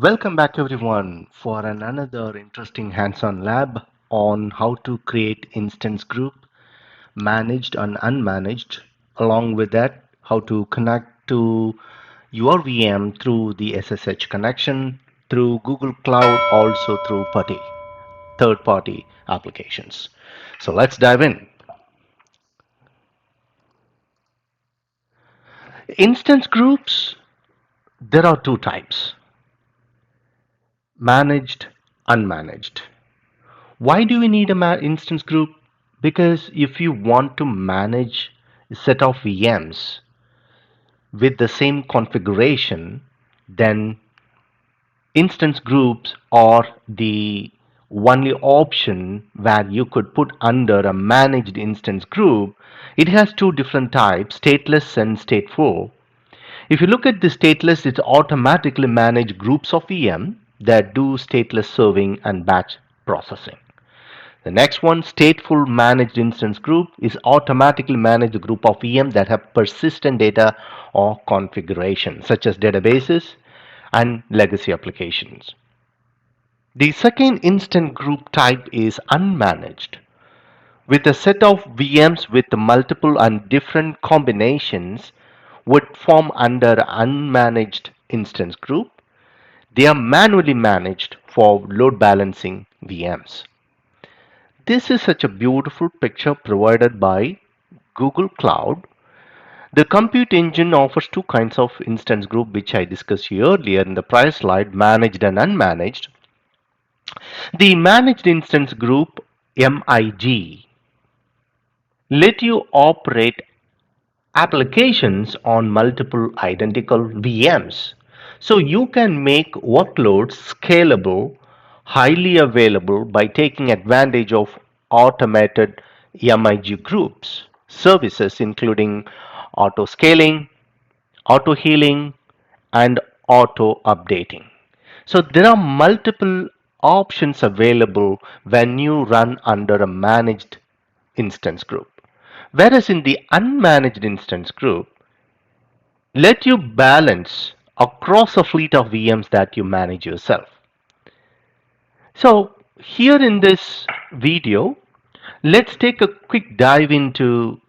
Welcome back everyone for another interesting hands-on lab on how to create instance group, managed and unmanaged. Along with that, how to connect to your VM through the SSH connection, through Google Cloud, also through PuTTY, third-party applications. So let's dive in. Instance groups, there are two types: managed, unmanaged. Why do we need a instance group? Because if you want to manage a set of VMs with the same configuration, then instance groups are the only option where you could put under a managed instance group. It has two different types, stateless and stateful. If you look at the stateless, it automatically manage groups of VM that do stateless serving and batch processing. The next one, stateful managed instance group, is automatically manage a group of VM that have persistent data or configuration, such as databases and legacy applications. The second instant group type is unmanaged. With a set of VMs with multiple and different combinations would form under unmanaged instance group. They are manually managed for load balancing VMs. This is such a beautiful picture provided by Google Cloud. The compute engine offers two kinds of instance group, which I discussed earlier in the prior slide: managed and unmanaged. The managed instance group, MIG, let you operate applications on multiple identical VMs. So you can make workloads scalable, highly available by taking advantage of automated MIG groups, services including auto scaling, auto healing, and auto updating. So there are multiple options available when you run under a managed instance group. Whereas in the unmanaged instance group, let you balance across a fleet of VMs that you manage yourself. So here in this video, let's take a quick dive into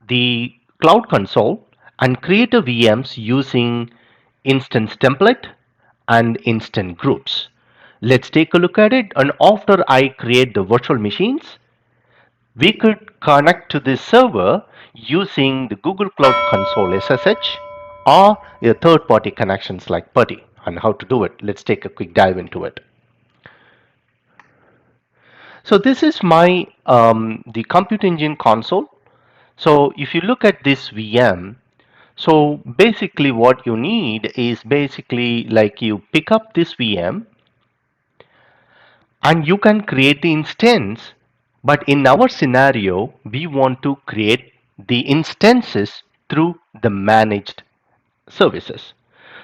the Cloud Console and create a VMs using instance template and instant groups. Let's take a look at it, and after I create the virtual machines, we could connect to this server using the Google Cloud Console SSH or a third-party connections like PuTTY. And how to do it, let's take a quick dive into it. So this is my the compute engine console. So if you look at this VM, so basically what you need is basically like you pick up this VM and you can create the instance, but in our scenario we want to create the instances through the managed services.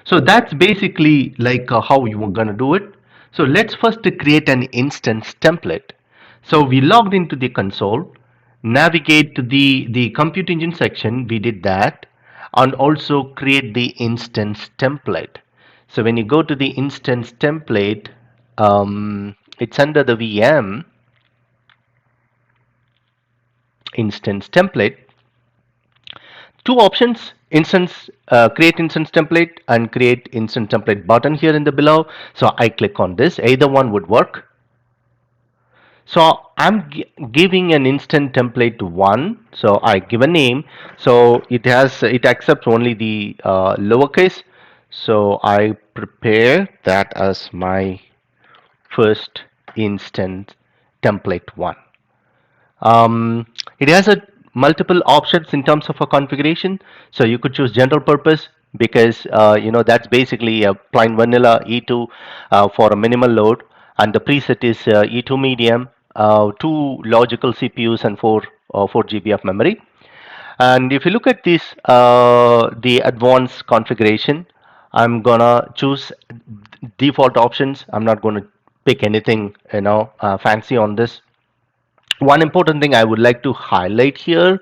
So that's basically like how you are going to do it. So let's first create an instance template. So we logged into the console, navigate to the compute engine section, we did that, and also create the instance template. So when you go to the instance template, it's under the VM instance template. Two options: instance, create instance template and create instance template button here in the below. So I click on this, either one would work. So I'm giving an instant template to one, so I give a name. So it accepts only the lowercase, so I prepare that as my first instant template one. It has a multiple options in terms of a configuration. So you could choose general purpose, because that's basically a plain vanilla E2 for a minimal load, and the preset is E2 medium, two logical CPUs and 4 GB of memory. And if you look at this, the advanced configuration, I'm gonna choose default options. I'm not going to pick anything fancy on this. One important thing I would like to highlight here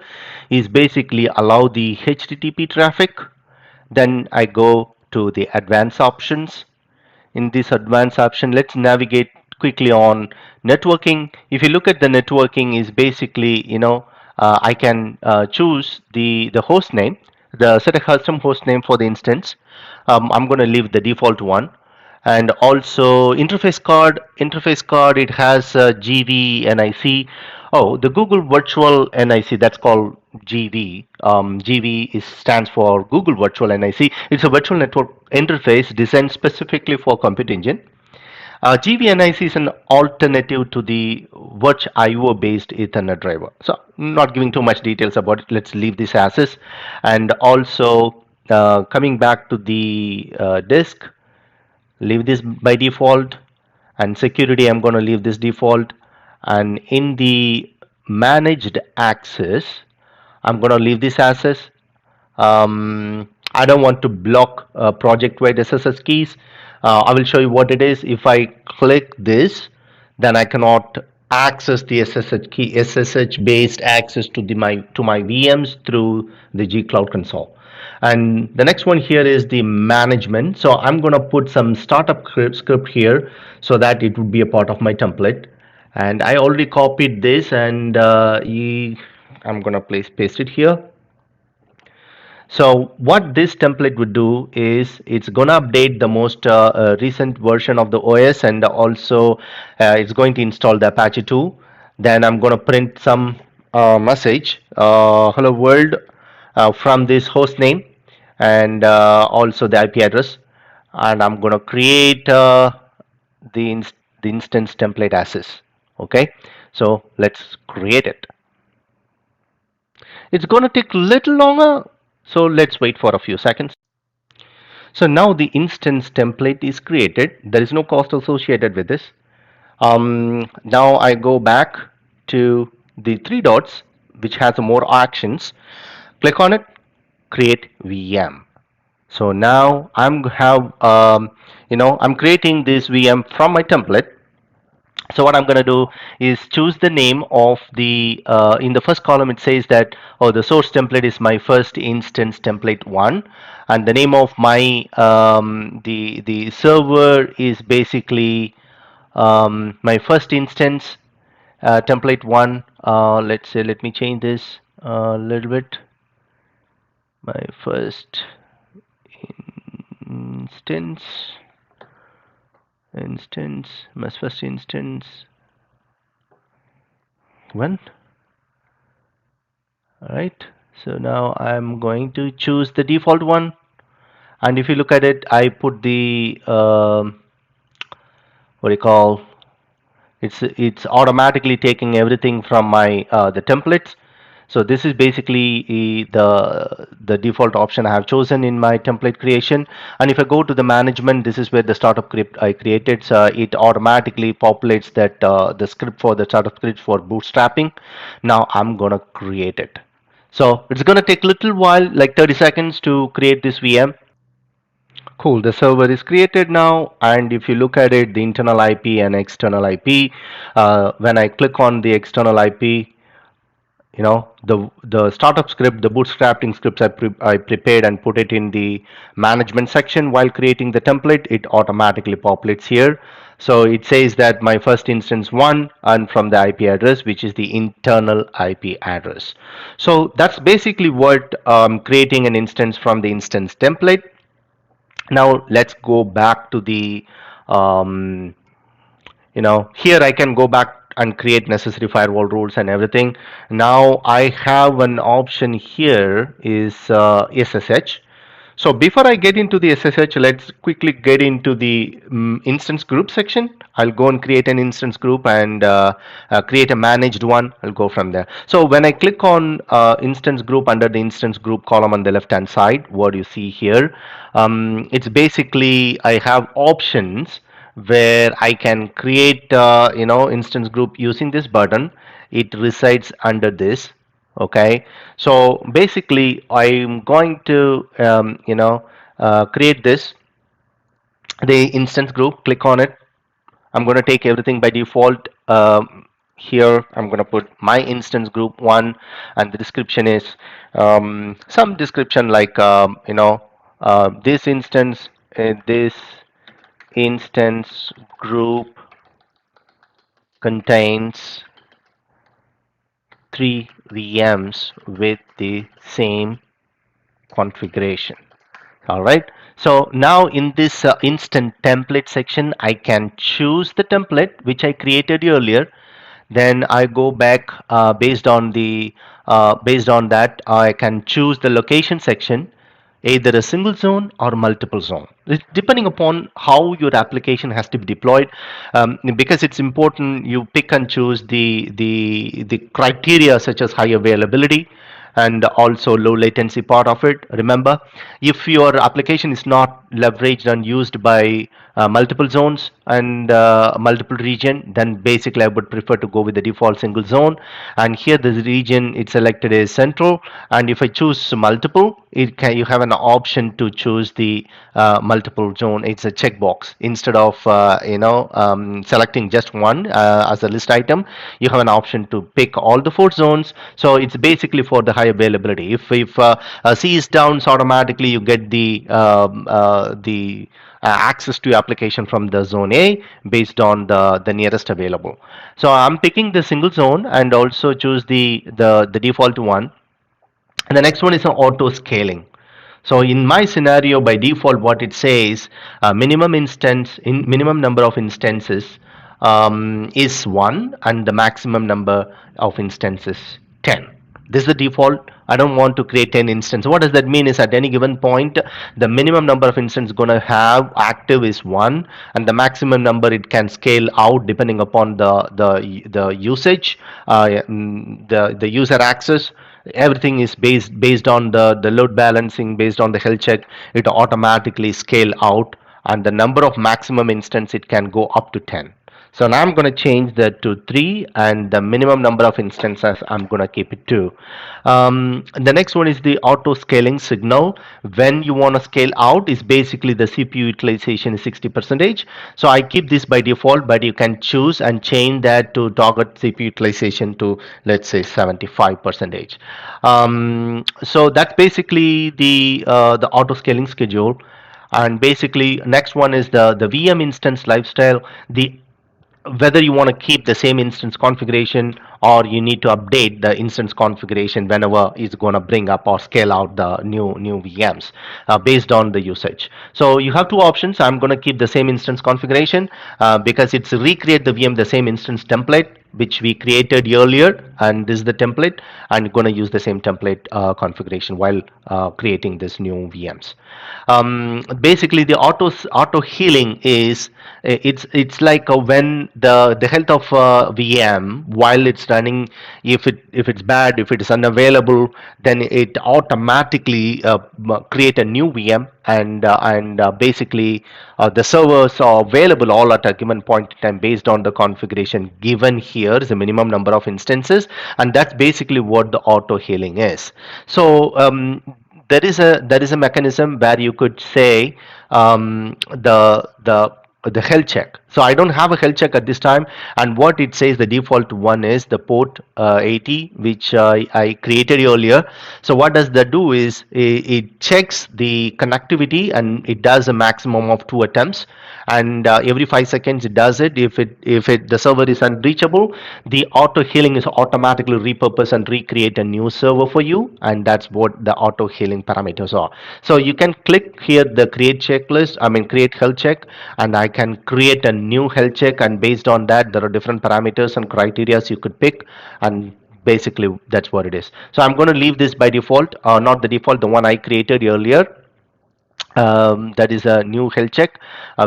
is basically allow the HTTP traffic. Then I go to the advanced options. in this advanced option, let's navigate quickly on networking. If you look at the networking, is basically, I can choose the host name, the set a custom host name for the instance. I'm going to leave the default one. And also interface card, it has GV NIC. Oh, the Google Virtual NIC, that's called GV. GV stands for Google Virtual NIC. It's a virtual network interface designed specifically for Compute Engine. GVNIC is an alternative to the Virch IO based Ethernet driver. So, not giving too much details about it. Let's leave this as is. And also, coming back to the disk, leave this by default. And security, I'm going to leave this default. And in the managed access, I'm going to leave this as is. I don't want to block project-wide SSH keys. I will show you what it is. If I click this, then I cannot access the SSH key, SSH-based access to my VMs through the G Cloud console. And the next one here is the management. So I'm going to put some startup script here so that it would be a part of my template. And I already copied this, and I'm going to paste it here. So what this template would do is it's gonna update the most recent version of the OS, and also it's going to install the Apache 2. Then I'm gonna print some message, hello world, from this host name, and also the IP address. And I'm gonna create the, the instance template as is. Okay, so let's create it. It's going to take a little longer, so let's wait for a few seconds. So now the instance template is created. There is no cost associated with this. Now I go back to the three dots, which has more actions. Click on it, create VM. So now I'm creating this VM from my template. So what I'm going to do is choose the name of the in the first column. It says that, oh, the source template is my first instance template one, and the name of my the server is basically my first instance template one. Let's say, let me change this a little bit. My first instance my first instance one. Alright, so now I'm going to choose the default one, and if you look at it, I put the what do you call, it's automatically taking everything from my the templates. So this is basically the default option I have chosen in my template creation. And if I go to the management, this is where the startup script I created. So it automatically populates that the script for the startup script for bootstrapping. Now I'm gonna create it. So it's gonna take a little while, like 30 seconds to create this VM. Cool, the server is created now, and if you look at it, the internal IP and external IP, when I click on the external IP, the startup script, the bootstrapping scripts I prepared and put it in the management section while creating the template, it automatically populates here. So it says that my first instance one, and from the IP address, which is the internal IP address. So that's basically what creating an instance from the instance template. Now let's go back to the here I can go back and create necessary firewall rules and everything. Now I have an option here is SSH. So before I get into the SSH, let's quickly get into the instance group section. I'll go and create an instance group and create a managed one. I'll go from there. So when I click on instance group, under the instance group column on the left hand side, what you see here, it's basically I have options where I can create instance group using this button. It resides under this. Okay, so basically I'm going to create this, the instance group. Click on it. I'm going to take everything by default. Here I'm going to put my instance group one, and the description is some description like this instance, this instance group contains three VMs with the same configuration. All right. So now in this instant template section, I can choose the template which I created earlier. Then I go back based on that I can choose the location section, either a single zone or multiple zone. It's depending upon how your application has to be deployed, because it's important you pick and choose the criteria such as high availability and also low latency part of it. Remember, if your application is not leveraged and used by multiple zones and multiple region, then basically I would prefer to go with the default single zone. And here the region it's selected is central, and if I choose multiple, you have an option to choose the multiple zone. It's a checkbox instead of selecting just one as a list item. You have an option to pick all the four zones. So it's basically for the high availability. If C is down, so automatically you get the access to your application from the zone A based on the nearest available. So I'm picking the single zone and also choose the default one. And the next one is auto scaling. So in my scenario, by default, what it says, minimum number of instances is one, and the maximum number of instances 10. This is the default. I don't want to create 10 instances. What does that mean is at any given point, the minimum number of instances going to have active is one, and the maximum number it can scale out depending upon the usage, the user access. Everything is based on the load balancing, based on the health check. It automatically scale out, and the number of maximum instance it can go up to 10. So now I'm going to change that to 3, and the minimum number of instances I'm going to keep it 2. The next one is the auto scaling signal. When you want to scale out is basically the CPU utilization is 60%. So I keep this by default, but you can choose and change that to target CPU utilization to, let's say, 75%. So that's basically the auto scaling schedule. And basically next one is the VM instance lifestyle. The Whether you want to keep the same instance configuration or you need to update the instance configuration whenever it's going to bring up or scale out the new VMs based on the usage. So you have two options. I'm going to keep the same instance configuration because it's recreate the VM the same instance template which we created earlier, and this is the template, and going to use the same template configuration while creating this new VMs. Basically the auto healing is it's like when the health of VM while it's running, if it's bad, if it is unavailable, then it automatically create a new VM, and basically the servers are available all at a given point in time based on the configuration given here is the minimum number of instances, and that's basically what the auto healing is. So there is a mechanism where you could say the health check. So I don't have a health check at this time, and what it says the default one is the port 80 which I created earlier. So what does that do is it checks the connectivity and it does a maximum of 2 attempts, and every 5 seconds it does it. If the server is unreachable, the auto healing is automatically repurpose and recreate a new server for you, and that's what the auto healing parameters are. So you can click here the create checklist, I mean create health check, and I can create a new health check, and based on that there are different parameters and criteria you could pick, and basically that's what it is. So I'm going to leave this by default, not the default, the one I created earlier. That is a new health check,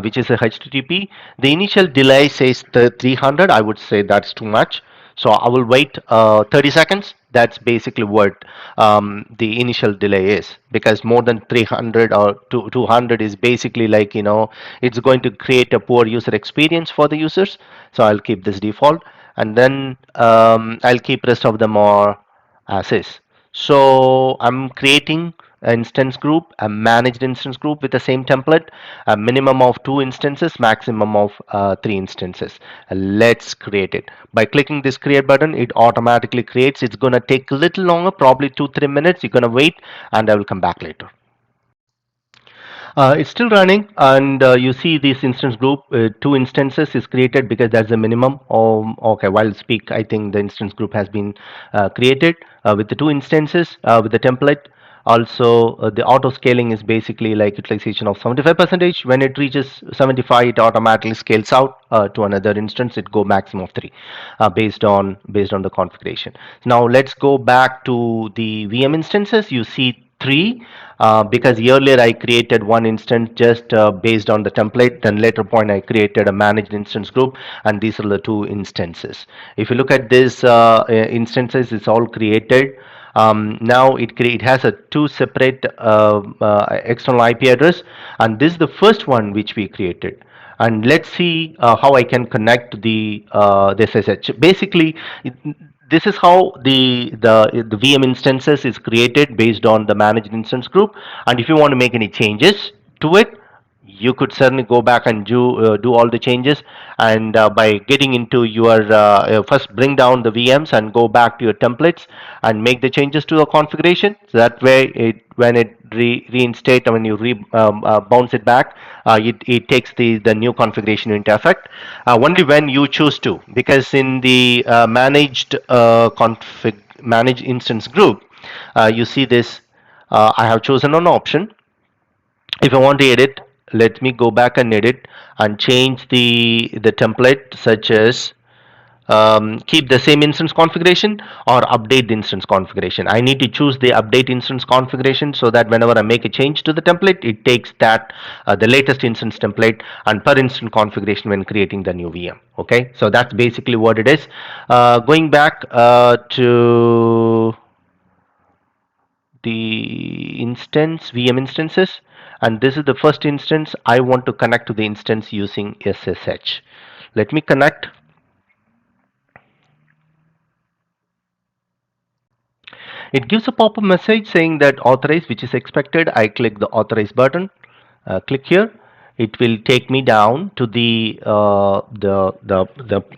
which is a HTTP. The initial delay says the 300. I would say that's too much. So I will wait 30 seconds. That's basically what the initial delay is, because more than 300 or 200 is basically like, it's going to create a poor user experience for the users. So I'll keep this default, and then I'll keep rest of them or as is. So I'm creating an instance group, a managed instance group with the same template, a minimum of 2 instances, maximum of 3 instances. Let's create it. By clicking this create button, it automatically creates. It's going to take a little longer, probably 2-3 minutes. You're going to wait, and I will come back later. It's still running, and you see this instance group, two instances is created because that's the minimum. Okay, while speak, I think the instance group has been created with the two instances with the template. Also, the auto scaling is basically like utilization of 75 percentage. When it reaches 75, it automatically scales out to another instance. It go maximum of three, based on the configuration. Now let's go back to the VM instances. You see three, because earlier I created one instance just based on the template. Then later point I created a managed instance group, and these are the two instances. If you look at this instances, it's all created. Now it has a two separate external IP address, and this is the first one which we created. And let's see how I can connect the SSH. Basically, this is how the VM instances is created based on the managed instance group. And if you want to make any changes to it, you could certainly go back and do all the changes. And by getting into your first bring down the VMs and go back to your templates and make the changes to the configuration. So that way, when it reinstate, when you bounce it back, it takes the new configuration into effect only when you choose to. Because in the managed instance group, you see this. I have chosen an option. If I want to edit, let me go back and edit and change the template, such as keep the same instance configuration or update the instance configuration. I need to choose the update instance configuration, so that whenever I make a change to the template, it takes that the latest instance template and per instance configuration when creating the new VM. Okay, so that's basically what it is. Going back to the instance VM instances, and this is the first instance. I want to connect to the instance using SSH. Let me connect. It gives a pop-up message saying that authorize, which is expected. I click the authorize button. Click here. It will take me down to the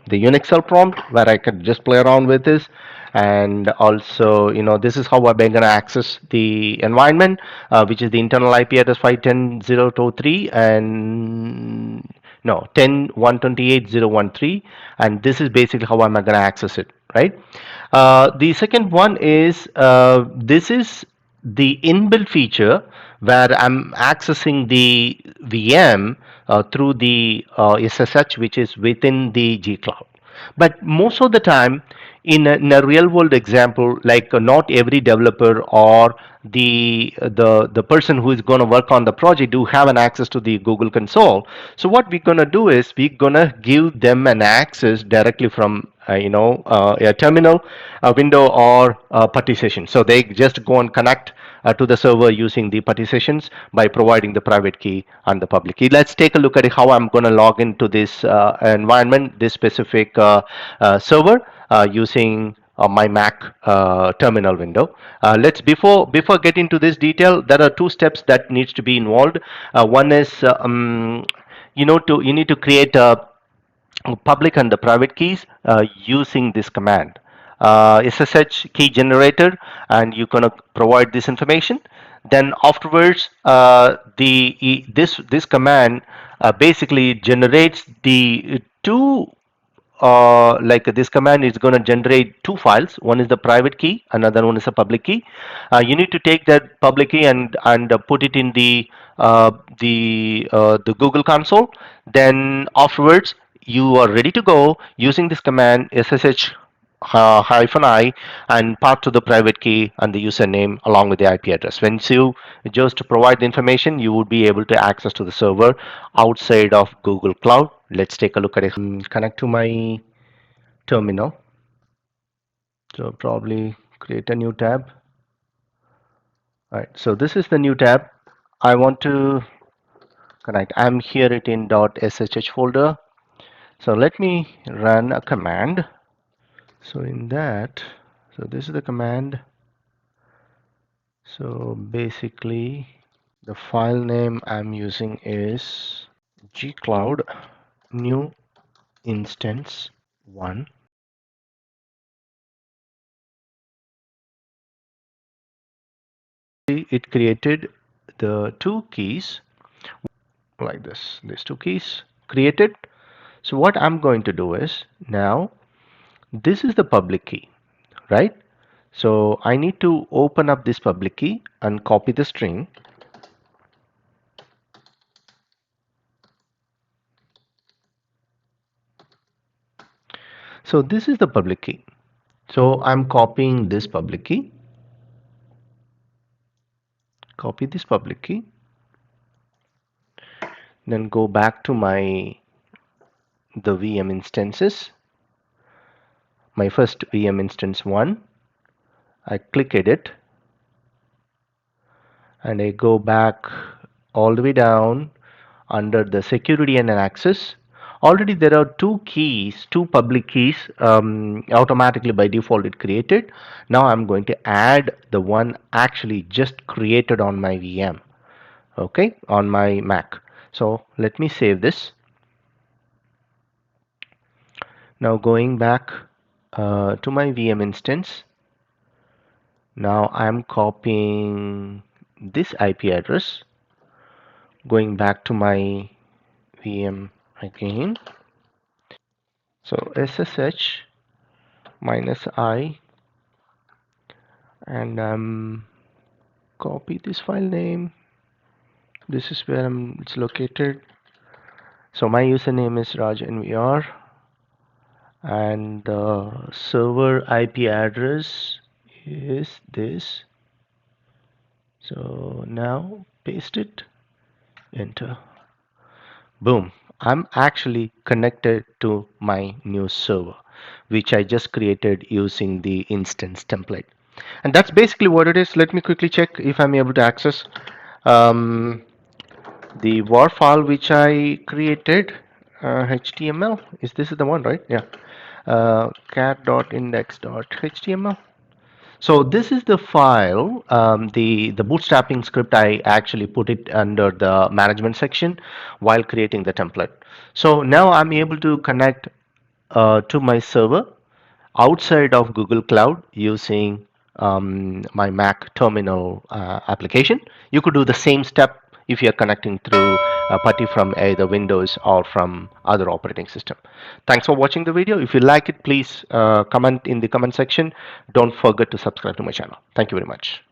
Unix cell prompt, where I can just play around with this. And also, this is how I'm going to access the environment, which is the internal IP address 510.0.03 and no 10.128.0.13, and this is basically how I'm going to access it, right? The second one is this is the inbuilt feature where I'm accessing the VM through the SSH, which is within the G Cloud. But most of the time, in a real world example, like not every developer or the person who is going to work on the project do have an access to the Google console. So what we're going to do is we're going to give them an access directly from a terminal, a window, or a partition. So they just go and connect to the server using the partitions by providing the private key and the public key. Let's take a look at how I'm going to log into this environment, this specific server, using my Mac terminal window. Let's before getting to this detail, there are two steps that needs to be involved. One is you need to create a public and the private keys using this command, SSH key generator, and you're gonna provide this information. Then afterwards, this command basically generates the two, like this command is going to generate two files. One is the private key, another one is a public key. You need to take that public key and put it in the Google console. Then afterwards, you are ready to go using this command SSH hyphen I, and path to the private key and the username along with the IP address. Once you just provide the information, you would be able to access to the server outside of Google Cloud. Let's take a look at it. Connect to my terminal. So probably create a new tab. All right. So this is the new tab. I want to connect. I'm here it in .ssh folder. So let me run a command. So in that, so this is the command. So basically, the file name I'm using is gcloud new instance 1. It created the two keys. like this. These two keys created. So what I'm going to do is now this is the public key, right? So I need to open up this public key and copy the string. So this is the public key. So I'm copying this public key, copy this public key, then go back to the VM instances, my first VM instance 1. I click edit and I go back all the way down under the security and access. Already there are two keys, two public keys, automatically by default it created. Now I'm going to add the one actually just created on my VM, okay, on my Mac. So let me save this. Now going back to my VM instance, now I'm copying this IP address, going back to my VM again. So SSH -I, and copy this file name. This is where it's located. So my username is RajNVR, and the server IP address is this. So now paste it, enter. Boom. I'm actually connected to my new server, which I just created using the instance template. And that's basically what it is. Let me quickly check if I'm able to access um, the war file which I created. HTML. Is this the one, right? Yeah. cat.index.html. So this is the file, the bootstrapping script. I actually put it under the management section while creating the template. So now I'm able to connect to my server outside of Google Cloud using my Mac terminal application. You could do the same step if you're connecting through a PuTTY from either Windows or from other operating system. Thanks for watching the video. If you like it, please comment in the comment section. Don't forget to subscribe to my channel. Thank you very much.